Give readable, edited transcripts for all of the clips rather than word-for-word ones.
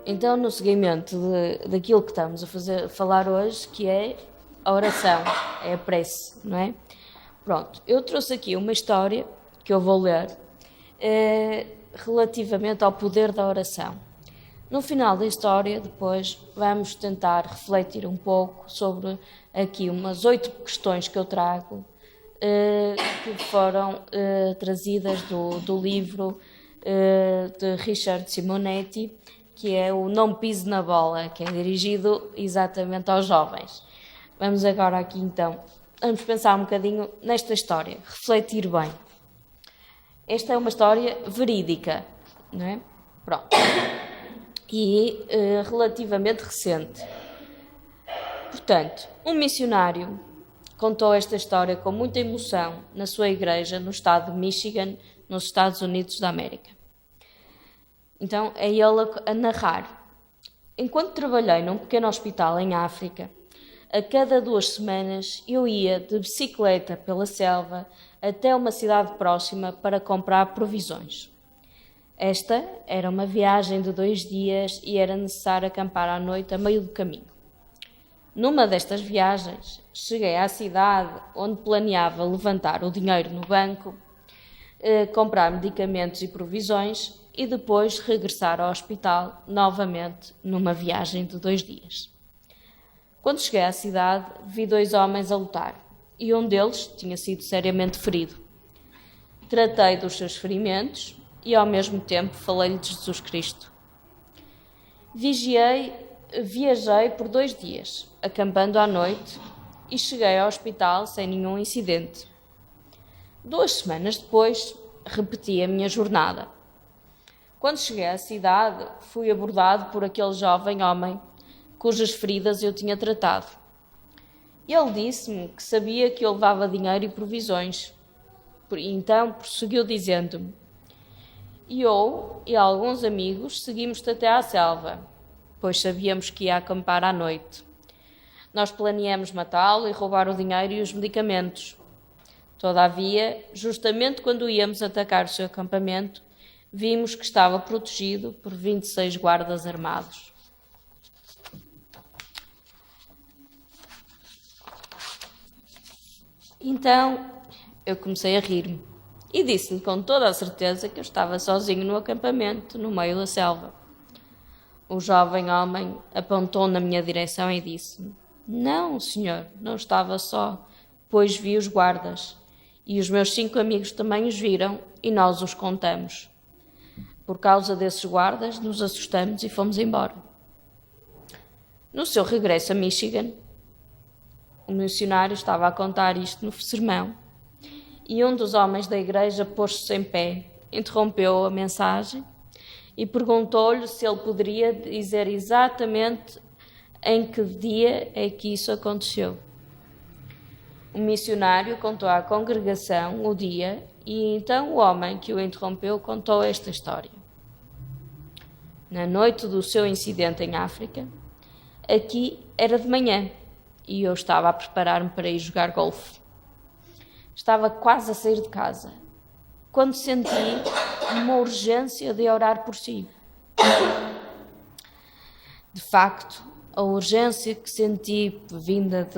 Então, no seguimento daquilo que estamos falar hoje, que é a oração, é a prece, não é? Pronto, eu trouxe aqui uma história que eu vou ler relativamente ao poder da oração. No final da história, depois, vamos tentar refletir um pouco sobre aqui umas 8 questões que eu trago, que foram trazidas do livro de Richard Simonetti, que é o Não Pise na Bola, que é dirigido exatamente aos jovens. Vamos agora aqui então, vamos pensar um bocadinho nesta história, refletir bem. Esta é uma história verídica, não é? Pronto. E relativamente recente. Portanto, um missionário contou esta história com muita emoção na sua igreja no estado de Michigan, nos Estados Unidos da América. Então, é ele a narrar. Enquanto trabalhei num pequeno hospital em África, a cada 2 semanas eu ia de bicicleta pela selva até uma cidade próxima para comprar provisões. Esta era uma viagem de 2 dias e era necessário acampar à noite a meio do caminho. Numa destas viagens, cheguei à cidade onde planeava levantar o dinheiro no banco, comprar medicamentos e provisões e depois regressar ao hospital novamente numa viagem de 2 dias. Quando cheguei à cidade, vi 2 homens a lutar e um deles tinha sido seriamente ferido. Tratei dos seus ferimentos e ao mesmo tempo falei-lhe de Jesus Cristo. Viajei por 2 dias, acampando à noite, e cheguei ao hospital sem nenhum incidente. 2 semanas depois, repeti a minha jornada. Quando cheguei à cidade, fui abordado por aquele jovem homem cujas feridas eu tinha tratado. Ele disse-me que sabia que eu levava dinheiro e provisões. Então prosseguiu dizendo-me: eu e alguns amigos seguimos-te até à selva, pois sabíamos que ia acampar à noite. Nós planeamos matá-lo e roubar o dinheiro e os medicamentos. Todavia, justamente quando íamos atacar o seu acampamento, vimos que estava protegido por 26 guardas armados. Então, eu comecei a rir-me e disse-lhe com toda a certeza que eu estava sozinho no acampamento, no meio da selva. O jovem homem apontou na minha direção e disse-me: não, senhor, não estava só, pois vi os guardas, e os meus 5 amigos também os viram, e nós os contamos. Por causa desses guardas, nos assustamos e fomos embora. No seu regresso a Michigan, o missionário estava a contar isto no sermão, e um dos homens da igreja pôs-se em pé, interrompeu a mensagem e perguntou-lhe se ele poderia dizer exatamente em que dia é que isso aconteceu. O missionário contou à congregação o dia e então o homem que o interrompeu contou esta história. Na noite do seu incidente em África, aqui era de manhã e eu estava a preparar-me para ir jogar golfe. Estava quase a sair de casa, quando senti uma urgência de orar por si. De facto, a urgência que senti vinda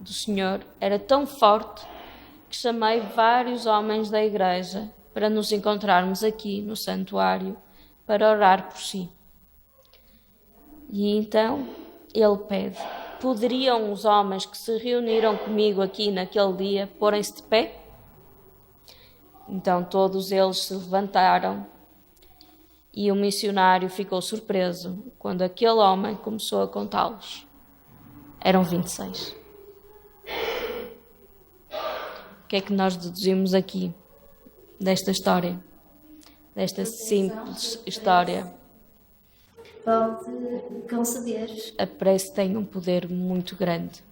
do Senhor era tão forte que chamei vários homens da igreja para nos encontrarmos aqui no santuário para orar por si. E então ele pede: poderiam os homens que se reuniram comigo aqui naquele dia porem-se de pé? Então todos eles se levantaram e o missionário ficou surpreso quando aquele homem começou a contá-los. Eram 26. O que é que nós deduzimos aqui desta história? Desta simples história? Pode conceder. A prece tem um poder muito grande.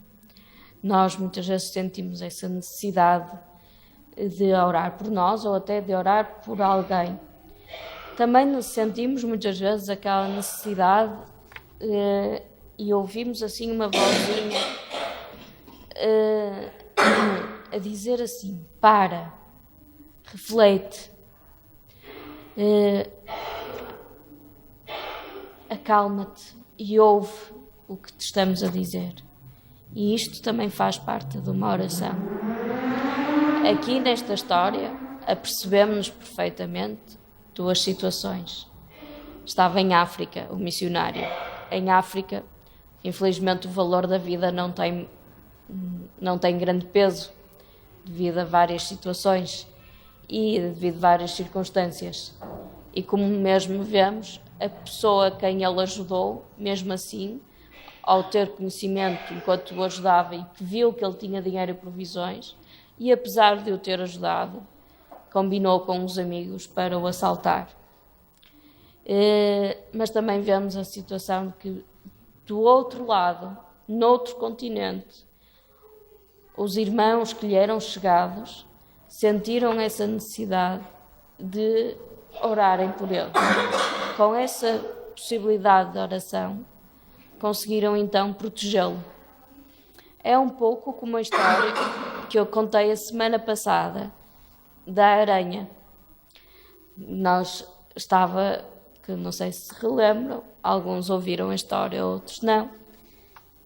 Nós muitas vezes sentimos essa necessidade de orar por nós ou até de orar por alguém. Também sentimos muitas vezes aquela necessidade e ouvimos assim uma vozinha a dizer assim: para, reflete. acalma-te e ouve o que te estamos a dizer. E isto também faz parte de uma oração. Aqui nesta história apercebemos-nos perfeitamente duas situações. Estava em África, o missionário. Em África, infelizmente, o valor da vida não tem grande peso devido a várias situações e devido a várias circunstâncias. E como mesmo vemos, a pessoa a quem ele ajudou, mesmo assim, ao ter conhecimento enquanto o ajudava e que viu que ele tinha dinheiro e provisões, e apesar de o ter ajudado, combinou com os amigos para o assaltar. Mas também vemos a situação de que, do outro lado, noutro continente, os irmãos que lhe eram chegados sentiram essa necessidade de orarem por ele. Com essa possibilidade de oração, conseguiram então protegê-lo. É um pouco como a história que eu contei a semana passada da aranha. Que não sei se relembram, alguns ouviram a história, outros não.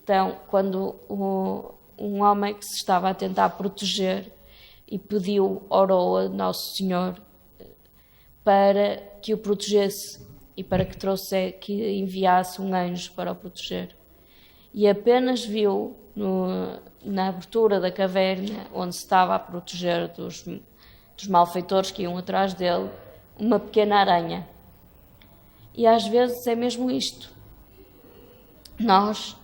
Então, quando um homem que se estava a tentar proteger e orou a Nosso Senhor para que o protegesse e para que enviasse um anjo para o proteger. E apenas viu na abertura da caverna, onde se estava a proteger dos malfeitores que iam atrás dele, uma pequena aranha. E às vezes é mesmo isto. Nós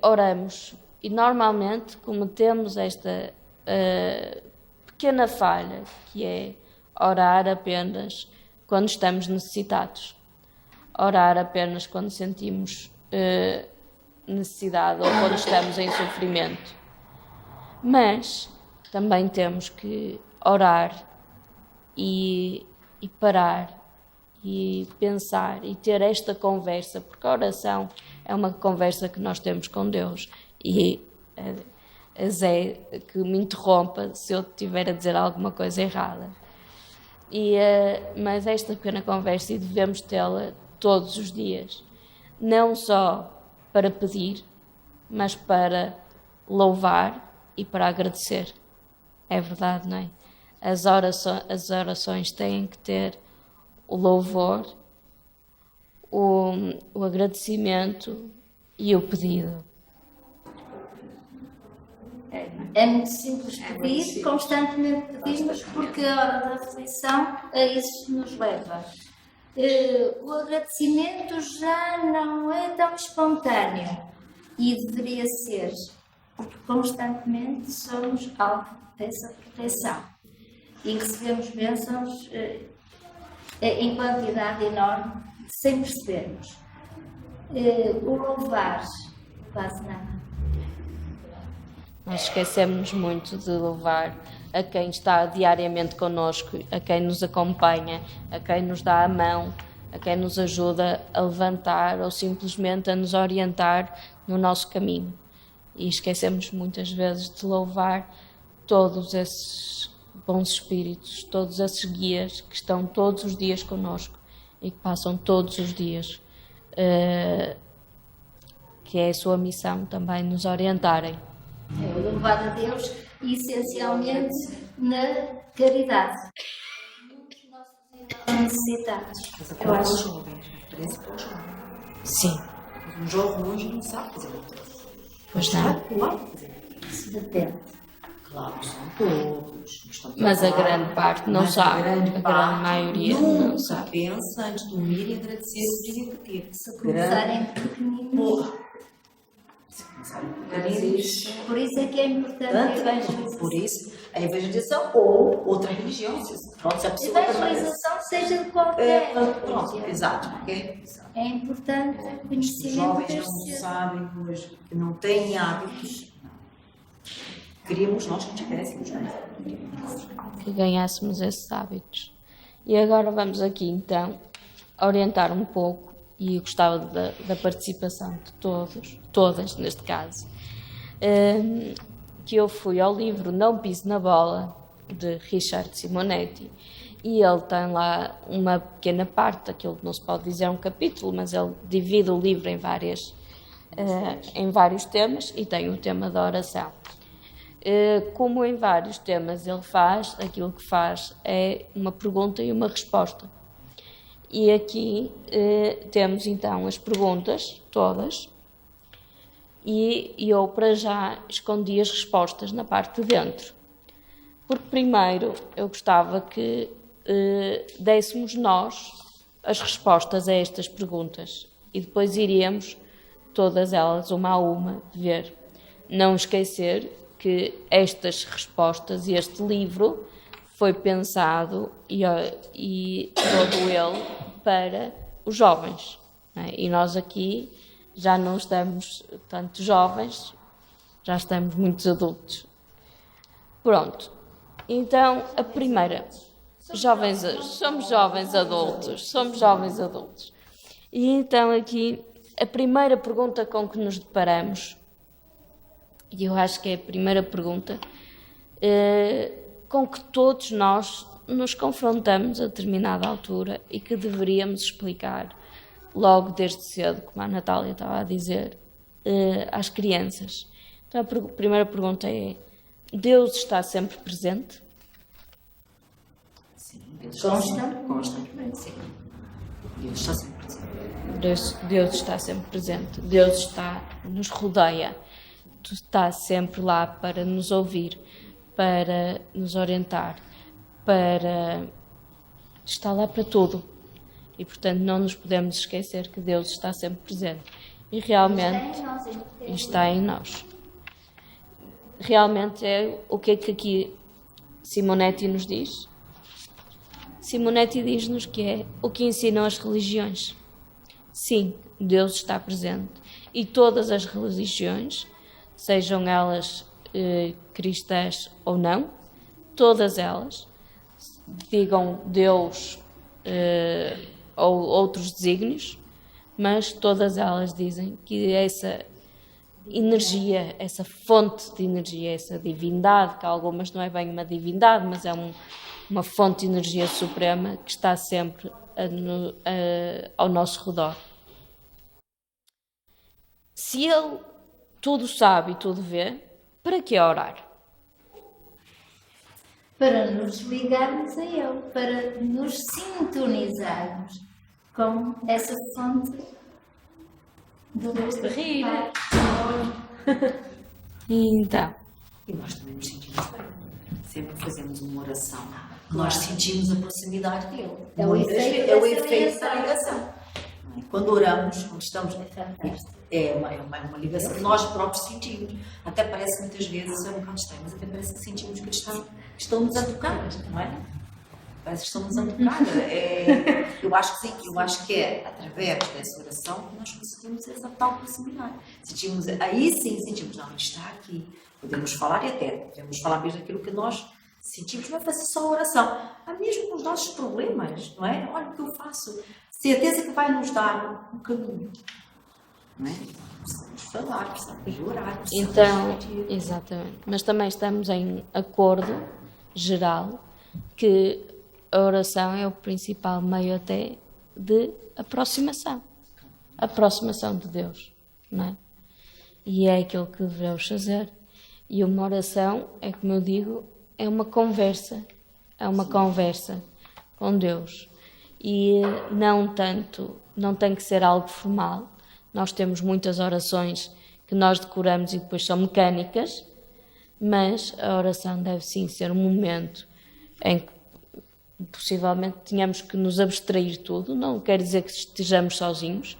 oramos e normalmente cometemos esta pequena falha, que é orar apenas quando estamos necessitados. Orar apenas quando sentimos necessidade ou quando estamos em sofrimento. Mas também temos que orar e parar e pensar e ter esta conversa, porque a oração é uma conversa que nós temos com Deus. E Zé, que me interrompa se eu estiver a dizer alguma coisa errada. Mas esta pequena conversa, e devemos tê-la todos os dias, não só para pedir, mas para louvar e para agradecer. É verdade, não é? As orações têm que ter o louvor, o agradecimento e o pedido. É muito simples pedir, constantemente pedimos, porque a hora da reflexão a isso nos leva. O agradecimento já não é tão espontâneo e deveria ser, porque constantemente somos alvo dessa proteção e recebemos bênçãos em quantidade enorme, sem percebermos. O louvar, quase nada. Nós esquecemos muito de louvar a quem está diariamente connosco, a quem nos acompanha, a quem nos dá a mão, a quem nos ajuda a levantar ou simplesmente a nos orientar no nosso caminho. E esquecemos muitas vezes de louvar todos esses bons espíritos, todos esses guias que estão todos os dias connosco e que passam todos os dias, que é a sua missão também nos orientarem. É louvar a Deus essencialmente na caridade. Muitos nossos necessitados. Eu acho jovens, parece para os jovens. Sim. Um jovem hoje não sabe fazer outra. Pois não. Claro, fazer. Isso depende. Claro, são todos. Mas a grande parte não sabe. A grande maioria não sabe. Pensa antes de dormir e agradecer o dia que teve. Se começarem pequenininhos. Por isso é que é importante a evangelização. Por isso, a evangelização ou outra religião. Pronto, se a pessoa Evangelização seja de qualquer pronto, religião. exato. Okay? É importante o Os conhecimento jovens deste não sabem hoje, que não têm hábitos. Queríamos nós que tivéssemos, não é? Que ganhássemos esses hábitos. E agora vamos aqui então orientar um pouco, e gostava da participação de todas neste caso, que eu fui ao livro Não Pise na Bola, de Richard Simonetti, e ele tem lá uma pequena parte, aquilo que não se pode dizer um capítulo, mas ele divide o livro em vários temas e tem o tema da oração. Como em vários temas ele faz, aquilo que faz é uma pergunta e uma resposta. E aqui temos então as perguntas todas e eu para já escondi as respostas na parte de dentro. Porque primeiro eu gostava que dessemos nós as respostas a estas perguntas e depois iríamos todas elas, uma a uma, ver. Não esquecer que estas respostas e este livro foi pensado e todo ele para os jovens, não é? E nós aqui já não estamos tanto jovens, já estamos muitos adultos. Pronto, então a primeira, somos jovens adultos. E então aqui a primeira pergunta com que nos deparamos, e eu acho que é a primeira pergunta com que todos nós nos confrontamos a determinada altura e que deveríamos explicar logo desde cedo, como a Natália estava a dizer, às crianças. Então a primeira pergunta é: Deus está sempre presente? Sim, Deus constantemente, sim. Deus está sempre presente. Deus está sempre presente. Deus nos rodeia. Está sempre lá para nos ouvir, para nos orientar, está lá para tudo. E, portanto, não nos podemos esquecer que Deus está sempre presente. E realmente está em nós. Realmente é o que é que aqui Simonetti nos diz? Simonetti diz-nos que é o que ensinam as religiões. Sim, Deus está presente. E todas as religiões, sejam elas cristãs ou não, todas elas, digam Deus ou outros desígnios, mas todas elas dizem que essa energia, essa fonte de energia, essa divindade, que algumas não é bem uma divindade, mas é uma fonte de energia suprema que está sempre ao nosso redor. Se Ele tudo sabe e tudo vê, para que orar? Para nos ligarmos a Ele, para nos sintonizarmos com essa fonte de rir. Então. E nós também nos sentimos bem. Sempre que fazemos uma oração, nós sentimos a proximidade dele. É o efeito da ligação. Quando oramos, quando estamos. É uma ligação que nós próprios sentimos. Até parece que muitas vezes é um bocado estranho, mas até parece que sentimos que estão-nos a tocar, não é? Parece que estão-nos a tocar. Eu acho que sim, eu acho que é através dessa oração que nós conseguimos essa tal proximidade. Aí sim sentimos, não, ele está aqui. Podemos falar e até podemos falar mesmo daquilo que nós sentimos, não é fazer só oração. Há mesmo com os nossos problemas, não é? Olha o que eu faço. Certeza que vai nos dar um caminho. Não é? Precisamos falar, precisamos orar, precisamos então, exatamente. Mas também estamos em acordo geral que a oração é o principal meio até de aproximação de Deus, não é? E é aquilo que devemos fazer. E uma oração é, como eu digo, é uma conversa com Deus. E não tem que ser algo formal. Nós temos muitas orações que nós decoramos e depois são mecânicas, mas a oração deve sim ser um momento em que possivelmente tenhamos que nos abstrair de tudo. Não quer dizer que estejamos sozinhos,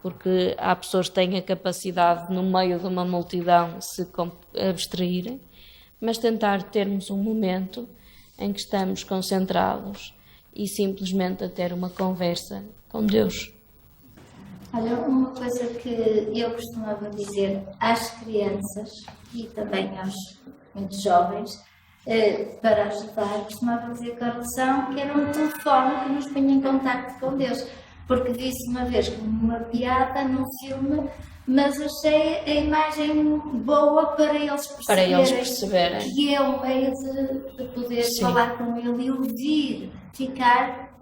porque há pessoas que têm a capacidade, no meio de uma multidão, se abstraírem, mas tentar termos um momento em que estamos concentrados e simplesmente a ter uma conversa com Deus. Olha, uma coisa que eu costumava dizer às crianças e também aos muito jovens, para ajudar, costumava dizer que a oração que era um telefone que nos punha em contacto com Deus. Porque disse uma vez, como uma piada num filme, mas achei a imagem boa para eles perceberem que é um meio de poder falar com ele e ouvir, ficar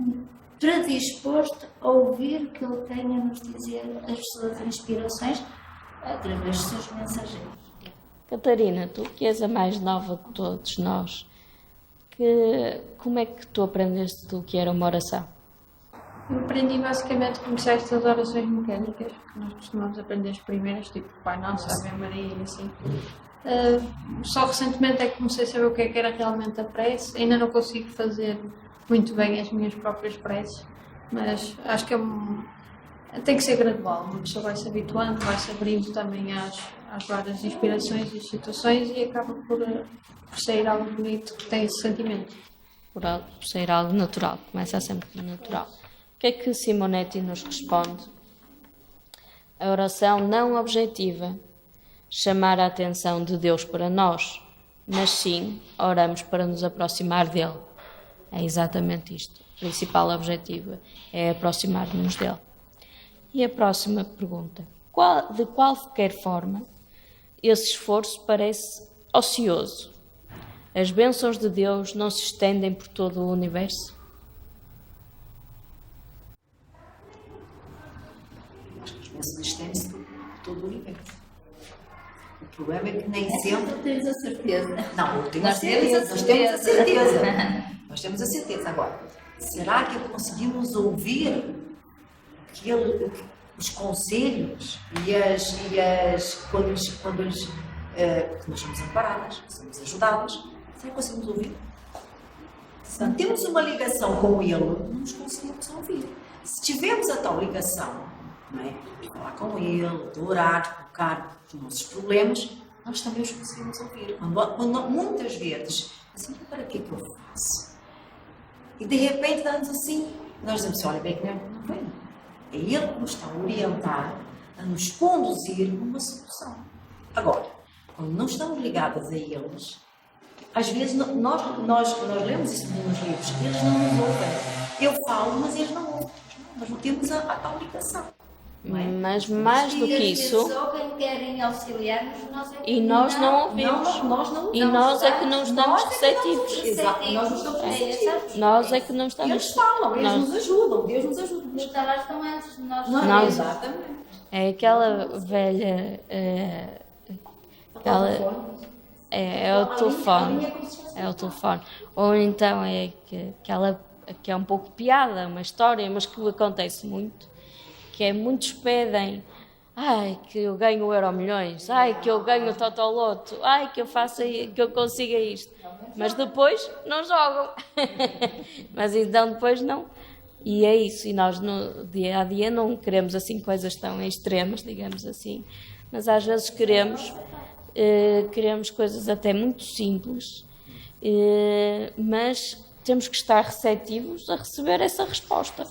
predisposto a ouvir o que ele tem a nos dizer, as suas inspirações, através dos seus mensageiros. Catarina, tu que és a mais nova de todos nós, como é que tu aprendeste o que era uma oração? Eu aprendi basicamente a começar estas orações mecânicas, que nós costumamos aprender as primeiras, tipo Pai Nosso, Ave Maria e assim. Só recentemente é que comecei a saber o que era realmente a prece. Ainda não consigo fazer muito bem as minhas próprias preces, mas acho que tem que ser gradual. Uma pessoa vai se habituando, vai se abrindo também às várias inspirações e situações e acaba por sair algo bonito que tem esse sentimento. Por ser algo natural, começa sempre natural. O que é que Simonetti nos responde? A oração não objetiva, chamar a atenção de Deus para nós, mas sim oramos para nos aproximar dele. É exatamente isto. O principal objetivo é aproximar-nos dele. E a próxima pergunta. De qualquer forma, esse esforço parece ocioso. As bênçãos de Deus não se estendem por todo o universo? Acho que as bênçãos estendem-se por todo o universo. O problema é que nem sempre... Tu tens a certeza. Não, eu tenho a certeza. Nós temos a certeza. Nós temos a certeza. Agora, será que conseguimos ouvir os conselhos quando eles que nós somos amparadas, somos ajudadas? Será que conseguimos ouvir? Se não temos uma ligação com ele, não nos conseguimos ouvir. Se tivermos a tal ligação, não é? De falar com ele, de orar, de colocar os nossos problemas, nós também os conseguimos ouvir. Quando muitas vezes, assim, para que é que eu faço? E de repente dá-nos assim, nós dizemos assim, olha bem que não vem. É ele que nos está a orientar, a nos conduzir a uma solução. Agora, quando não estamos ligadas a eles, às vezes nós lemos isso nos livros, eles não nos ouvem. Eu falo, mas eles não ouvem. Nós não temos a tal ligação. Mas mais do que isso, querem auxiliar-nos, e nós não ouvimos. E nós é que não estamos receptivos. Exato, nós não estamos receptivos. Nós é que não estamos. Eles falam, eles nos ajudam, Deus nos ajuda. Mas elas estão antes de nós. Exatamente. É aquela velha. É o telefone. É o telefone. Ou então é aquela que é um pouco piada, uma história, mas que acontece muito. Que é muitos pedem, ai, que eu ganho o Euromilhões, ai, que eu ganho o Totoloto, ai, que eu faça, que eu consiga isto. Mas depois não jogam. Mas então depois não. E é isso, e nós no dia a dia não queremos assim coisas tão extremas, digamos assim, mas às vezes queremos coisas até muito simples, mas temos que estar receptivos a receber essa resposta.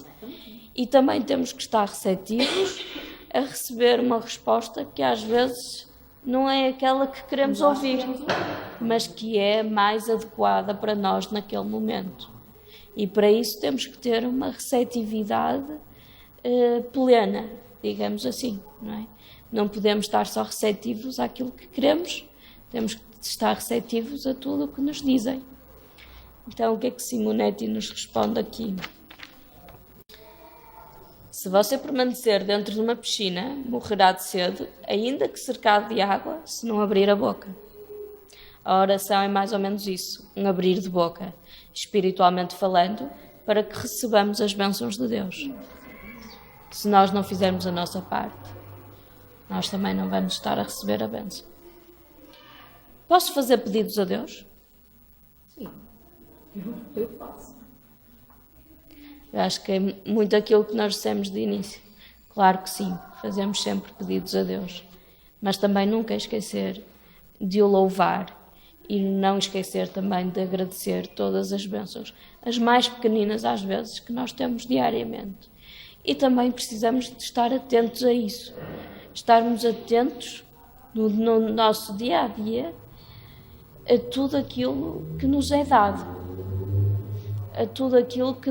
E também temos que estar receptivos a receber uma resposta que às vezes não é aquela que queremos ouvir, mas que é mais adequada para nós naquele momento. E para isso temos que ter uma receptividade plena, digamos assim, não é? Não podemos estar só receptivos àquilo que queremos, temos que estar receptivos a tudo o que nos dizem. Então, o que é que Simonetti nos responde aqui? Se você permanecer dentro de uma piscina, morrerá de sede, ainda que cercado de água, se não abrir a boca. A oração é mais ou menos isso, um abrir de boca, espiritualmente falando, para que recebamos as bênçãos de Deus. Se nós não fizermos a nossa parte, nós também não vamos estar a receber a bênção. Posso fazer pedidos a Deus? Sim, eu faço. Eu acho que é muito aquilo que nós dissemos de início. Claro que sim, fazemos sempre pedidos a Deus, mas também nunca esquecer de o louvar e não esquecer também de agradecer todas as bênçãos, as mais pequeninas às vezes, que nós temos diariamente. E também precisamos de estar atentos a isso, estarmos atentos no nosso dia-a-dia a tudo aquilo que nos é dado, a tudo aquilo que,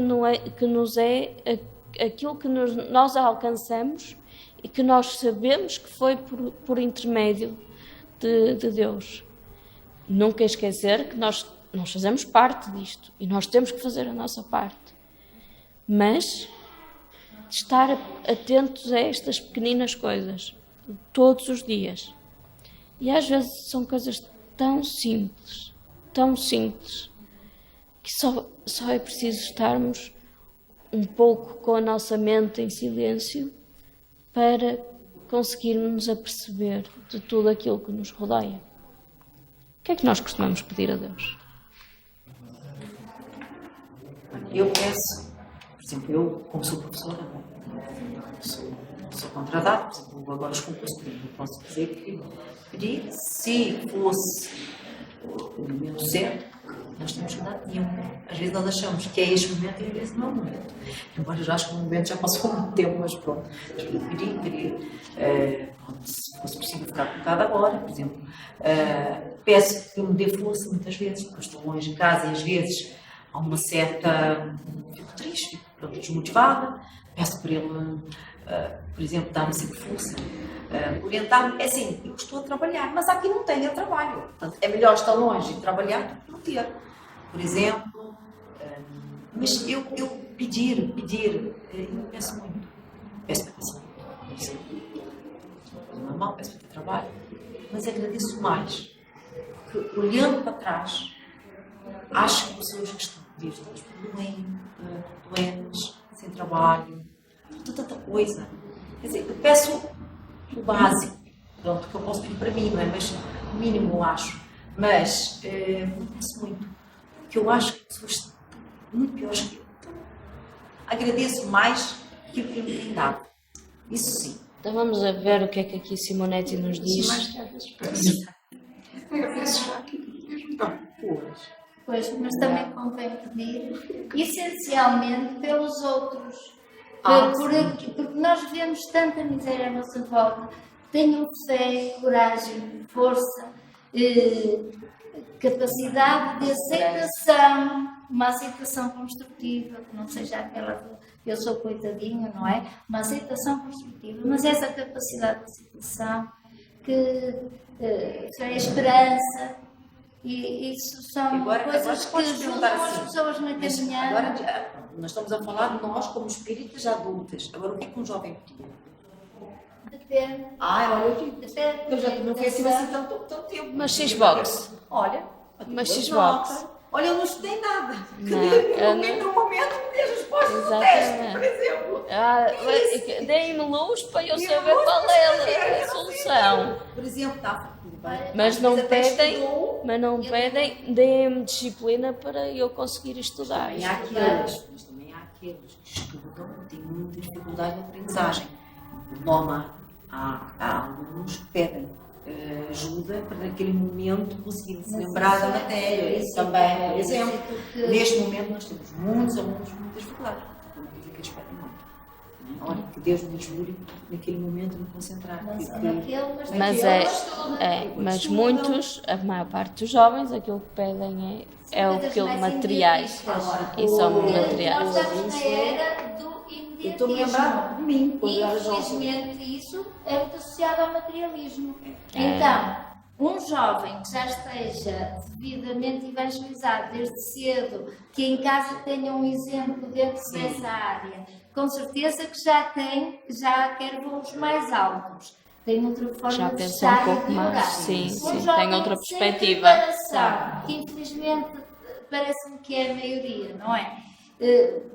nós alcançamos e que nós sabemos que foi por intermédio de Deus. Nunca esquecer que nós fazemos parte disto e nós temos que fazer a nossa parte. Mas estar atentos a estas pequeninas coisas, todos os dias. E às vezes são coisas tão simples, que só é preciso estarmos um pouco com a nossa mente em silêncio para conseguirmos nos aperceber de tudo aquilo que nos rodeia. O que é que nós costumamos pedir a Deus? Eu peço, por exemplo, eu, como sou professora, sou contratada, por exemplo, agora os concursos, eu posso dizer que pedi, se fosse o momento certo, nós temos que dar tempo. Às vezes nós achamos que é este momento e às vezes não é o momento. Embora eu já acho que o momento já passou muito tempo, mas pronto. Mas eu pedi, pronto, se fosse possível ficar colocada agora, por exemplo. Peço que me dê força muitas vezes, porque estou longe de casa e às vezes há uma certa... Fico triste, fico pronto, desmotivada. Peço para ele, por exemplo, dar-me sempre força. Orientar-me, é assim, eu estou a trabalhar, mas aqui não tenho trabalho. Portanto, é melhor estar longe e trabalhar do que não ter. Por exemplo, mas eu pedir, eu peço muito. Peço muito. Normal, peço para ter trabalho, mas agradeço mais. Porque olhando para trás, acho que pessoas que estão doentes, sem trabalho, tanta coisa. Quer dizer, eu peço o básico, pronto, que eu posso pedir para mim, não é? Mas o mínimo eu acho. Mas peço muito, porque eu acho que pessoas muito piores que eu. Então, agradeço mais que o que me tem dado. Isso sim. Então vamos a ver o que é que aqui Simonetti nos diz. Pois, mas também convém pedir, essencialmente pelos outros. Porque nós vemos tanta miséria à nossa volta. Tenham fé, coragem, força, capacidade de aceitação, uma aceitação construtiva, que não seja aquela de eu sou coitadinho, não é? Uma aceitação construtiva, mas essa capacidade de aceitação que é esperança. E isso são agora, coisas que ajudam as pessoas na caminhada. Agora, nós estamos a falar de nós como espíritas adultas. Agora, o que é que um jovem pediu? Depende. Olha, eu digo. Depende. Eu já não fui assim tanto tempo. Mas Xbox. Olha. Mas Xbox. Olha, eu não estudei nada. No momento me dei as respostas do teste, por exemplo. Deem-me luz para eu saber qual é a solução. Por exemplo, está. Mas não pedem, deem-me disciplina para eu conseguir estudar. Mas também há aqueles que estudam e têm muita dificuldade na aprendizagem. Há alunos que pedem ajuda para naquele momento conseguirem se lembrar da matéria. Isso também, por exemplo, neste momento nós temos muitos alunos com muitas dificuldades. Uma coisa que eles pedem muito. Olha, que Deus me ajude naquele momento a me concentrar. Mas muitos, a maior parte dos jovens, aquilo que pedem é materiais. E são materiais. Nós estamos na era do imediatismo. Eu estou-me a lembrar de mim. Infelizmente, isso é muito associado ao materialismo. Então, um jovem que já esteja devidamente evangelizado desde cedo, que em casa tenha um exemplo dentro dessa área, com certeza que já quer voos mais altos. Tem outra forma já de estar um pouco mais. Sim, tem outra perspectiva. Que infelizmente parece-me que é a maioria, não é?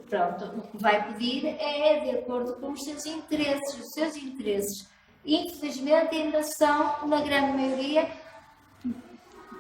Pronto, o que vai pedir é de acordo com os seus interesses. Os seus interesses, infelizmente, ainda são, na grande maioria,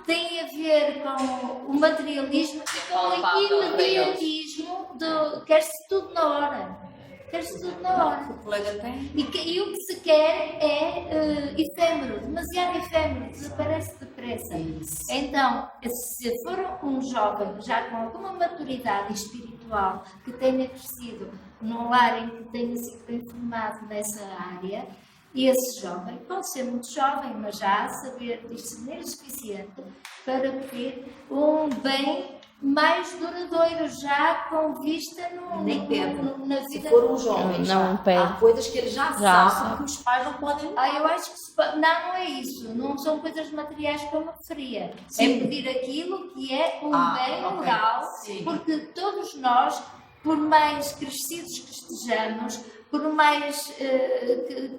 têm a ver com o materialismo e com o imediatismo do quer-se tudo na hora. Quer-se tudo na hora. O colega tem. E o que se quer é efêmero, demasiado efêmero, desaparece depressa. Isso. Então, se for um jovem já com alguma maturidade espiritual, que tenha crescido num lar em que tenha sido bem formado nessa área, e esse jovem pode ser muito jovem, mas já saber discernir o suficiente para pedir um bem mais duradouro, já com vista Nem pede. na Se vida. for um jovem, Não já pede. há coisas que ele já sabe que os pais não podem. Eu acho que não é isso. Não são coisas materiais que eu me referia. Sim. É pedir aquilo que é um bem ok. moral, Sim. porque todos nós, por mais crescidos que estejamos, por mais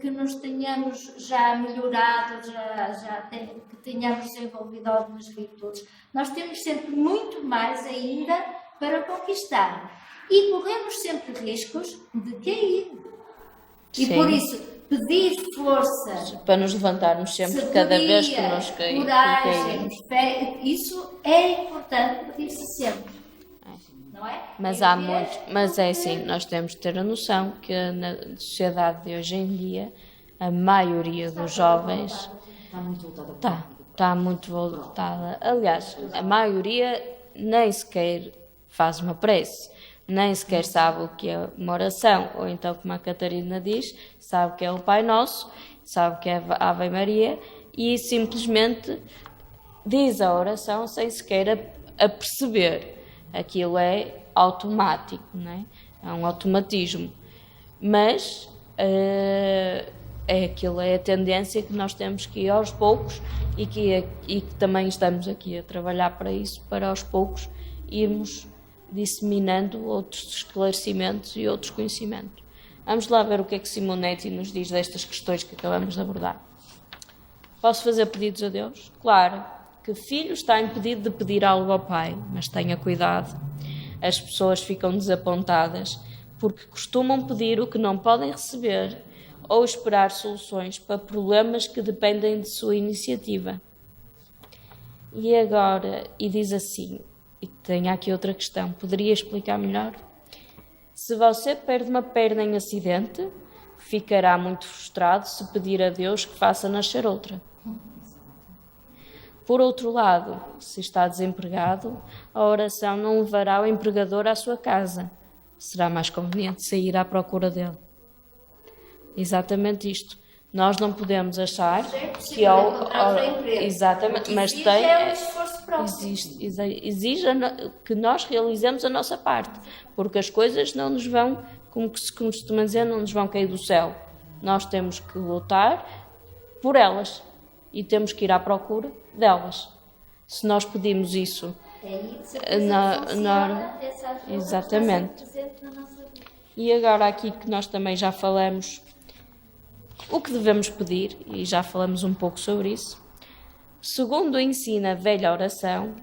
que nos tenhamos já melhorado, que tenhamos desenvolvido algumas virtudes, nós temos sempre muito mais ainda para conquistar. E corremos sempre riscos de cair. E Sim. por isso, pedir força, Para nos levantarmos sempre, cada vez que nós coragem, caímos. fé, isso é importante pedir-se sempre. Não é? Mas Tem há que ter, muito, mas é porque- assim, nós temos de ter a noção que na sociedade de hoje em dia, a maioria dos jovens Está muito voltada está muito voltada. Aliás, a maioria nem sequer faz uma prece, nem sequer sabe o que é uma oração, ou então, como a Catarina diz, sabe o que é o Pai Nosso, sabe o que é a Ave Maria, e simplesmente diz a oração sem sequer a perceber. Aquilo é automático, não é? É um automatismo. Mas aquilo é a tendência que nós temos que ir aos poucos e que também estamos aqui a trabalhar para isso, para aos poucos irmos disseminando outros esclarecimentos e outros conhecimentos. Vamos lá ver o que é que Simonetti nos diz destas questões que acabamos de abordar. Posso fazer pedidos a Deus? Claro, que filho está impedido de pedir algo ao pai, mas tenha cuidado. As pessoas ficam desapontadas porque costumam pedir o que não podem receber ou esperar soluções para problemas que dependem de sua iniciativa. E agora, e diz assim, e tem aqui outra questão, poderia explicar melhor? Se você perde uma perna em acidente, ficará muito frustrado se pedir a Deus que faça nascer outra. Por outro lado, se está desempregado, a oração não levará o empregador à sua casa. Será mais conveniente sair à procura dele. Exatamente isto. Nós não podemos achar que exatamente, mas tem é um esforço próprio. exige que nós realizemos a nossa parte, porque as coisas não nos vão, como se costuma dizer, não nos vão cair do céu. Nós temos que lutar por elas e temos que ir à procura delas. Se nós pedimos isso, exatamente. E agora aqui que nós também já falamos o que devemos pedir, e já falamos um pouco sobre isso. Segundo ensina a velha oração,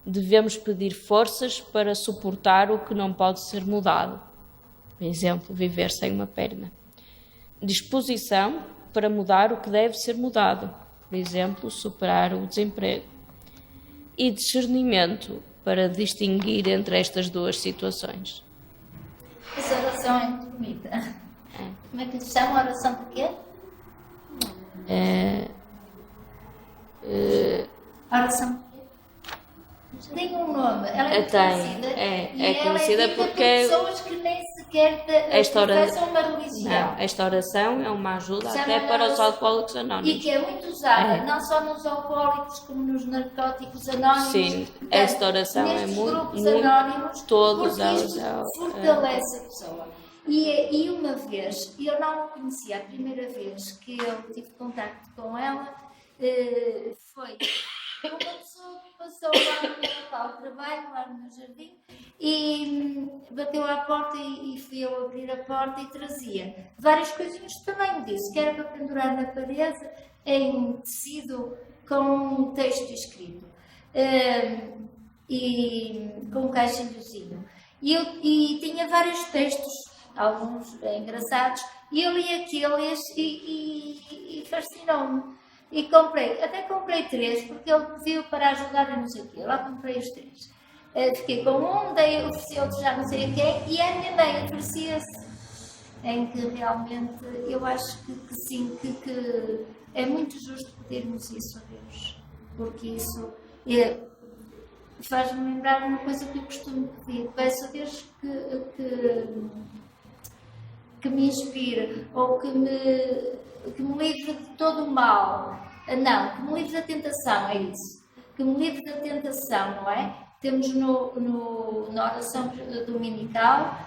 devemos pedir forças para suportar o que não pode ser mudado. Por exemplo, viver sem uma perna. Disposição para mudar o que deve ser mudado. Por exemplo, superar o desemprego. E discernimento para distinguir entre estas duas situações. Essa oração é muito bonita. Como é que se chama a oração de quê? A oração de quê? Tem um nome. Ela é conhecida. É conhecida porque pessoas que nem sequer professam uma religião. Não, esta oração é uma ajuda Chama até para os alcoólicos anónimos. E que é muito usada, não só nos alcoólicos como nos narcóticos anónimos. Sim, Portanto, esta oração é nestes muito, grupos muito, anónimos, todos porque eles isto fortalece a pessoa. E uma vez, eu não a conhecia, a primeira vez que eu tive contacto com ela, foi uma pessoa que passou lá no meu local de trabalho, lá no meu jardim, e bateu à porta e fui eu abrir a porta e trazia várias coisinhas do tamanho disso, que era para pendurar na parede em tecido com um texto escrito e com um caixilhozinho. E tinha vários textos, alguns engraçados, e eu li aqueles e fascinou-me. E até comprei 3, porque ele pediu para ajudar a não sei o quê. Lá comprei os 3. Fiquei com um, ofereci outro já não sei a quem, e a minha mãe oferecia-se. Em que realmente eu acho que sim, que é muito justo pedirmos isso a Deus. Porque isso faz-me lembrar uma coisa que eu costumo pedir. Peço a Deus que me inspire, ou que me livre de todo o mal. Não, que me livre da tentação, é isso. Que me livre da tentação, não é? temos na oração dominical,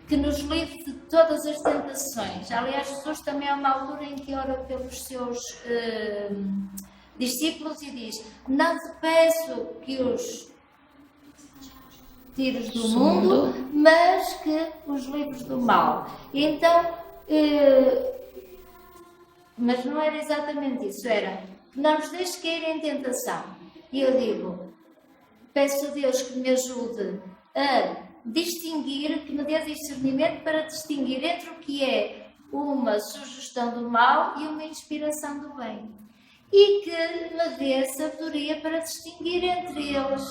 que nos livre de todas as tentações. Aliás, Jesus também há uma altura em que ora pelos seus discípulos e diz: não te peço que os tires do mundo, mas que os livres do mal. E então, mas não era exatamente isso, era: não nos deixes cair em tentação. E eu digo, peço a Deus que me ajude a distinguir, que me dê discernimento para distinguir entre o que é uma sugestão do mal e uma inspiração do bem. E que me dê sabedoria para distinguir entre eles.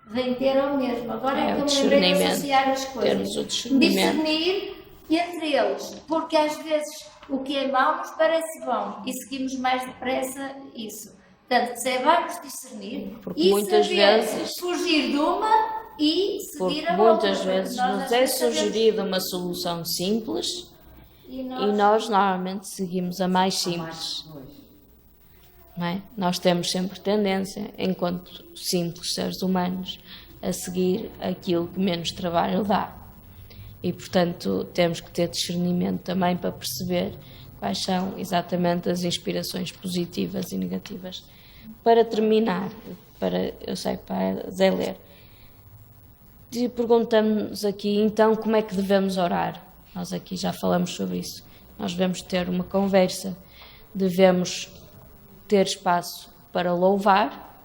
Vem ter ao mesmo. Agora é que eu me lembrei de associar as coisas. Discernir entre eles. Porque às vezes o que é mau nos parece bom e seguimos mais depressa isso. Portanto, saibamos discernir porque e muitas vezes fugir de uma e seguir a outra. Muitas vezes nos é sugerida uma solução simples e nós normalmente seguimos a mais simples. Não é? Nós temos sempre tendência, enquanto simples seres humanos, a seguir aquilo que menos trabalho dá. E, portanto, temos que ter discernimento também para perceber quais são exatamente as inspirações positivas e negativas. Para terminar, para Zé ler, perguntamos aqui, então, como é que devemos orar? Nós aqui já falamos sobre isso. Nós devemos ter uma conversa, devemos ter espaço para louvar,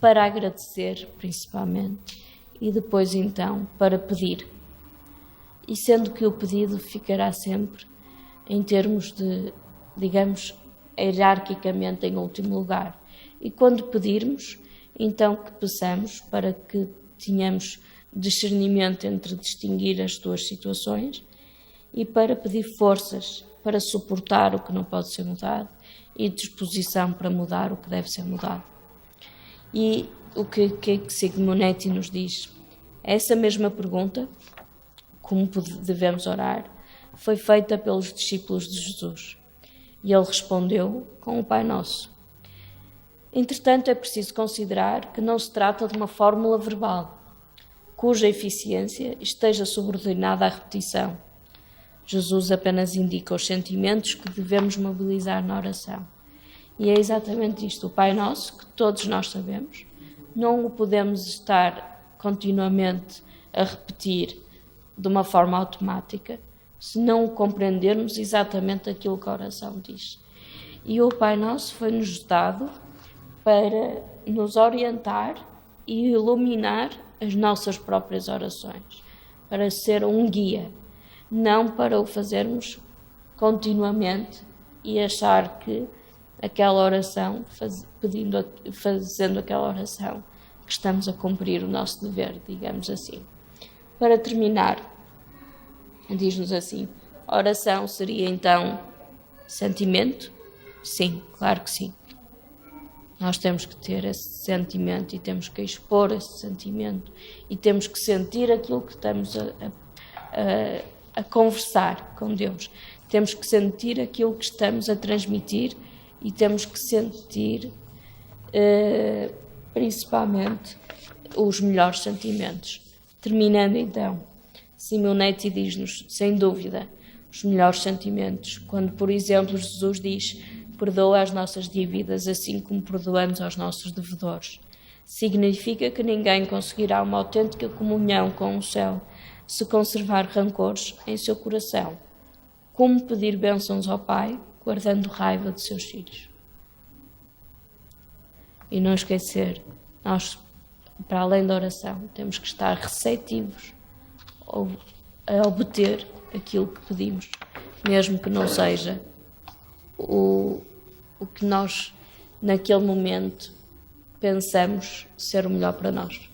para agradecer, principalmente, e depois, então, para pedir. E sendo que o pedido ficará sempre em termos de, digamos, hierarquicamente em último lugar. E quando pedirmos, então que peçamos para que tenhamos discernimento entre distinguir as duas situações e para pedir forças para suportar o que não pode ser mudado e disposição para mudar o que deve ser mudado. E o que Simonetti nos diz? Essa mesma pergunta, como devemos orar, foi feita pelos discípulos de Jesus. E ele respondeu com o Pai Nosso. Entretanto, é preciso considerar que não se trata de uma fórmula verbal, cuja eficiência esteja subordinada à repetição. Jesus apenas indica os sentimentos que devemos mobilizar na oração. E é exatamente isto, o Pai Nosso, que todos nós sabemos, não o podemos estar continuamente a repetir de uma forma automática, se não o compreendermos exatamente aquilo que a oração diz. E o Pai Nosso foi-nos dado para nos orientar e iluminar as nossas próprias orações, para ser um guia, não para o fazermos continuamente e achar que aquela oração, fazendo aquela oração, que estamos a cumprir o nosso dever, digamos assim. Para terminar, diz-nos assim, a oração seria então sentimento? Sim, claro que sim. Nós temos que ter esse sentimento e temos que expor esse sentimento e temos que sentir aquilo que estamos a conversar com Deus. Temos que sentir aquilo que estamos a transmitir e temos que sentir principalmente os melhores sentimentos. Terminando então, Simonetti diz-nos, sem dúvida, os melhores sentimentos. Quando, por exemplo, Jesus diz: perdoa as nossas dívidas assim como perdoamos aos nossos devedores. Significa que ninguém conseguirá uma autêntica comunhão com o céu se conservar rancores em seu coração. Como pedir bênçãos ao Pai, guardando raiva de seus filhos. E não esquecer, nós, para além da oração, temos que estar receptivos a obter aquilo que pedimos, mesmo que não seja o que nós, naquele momento, pensamos ser o melhor para nós.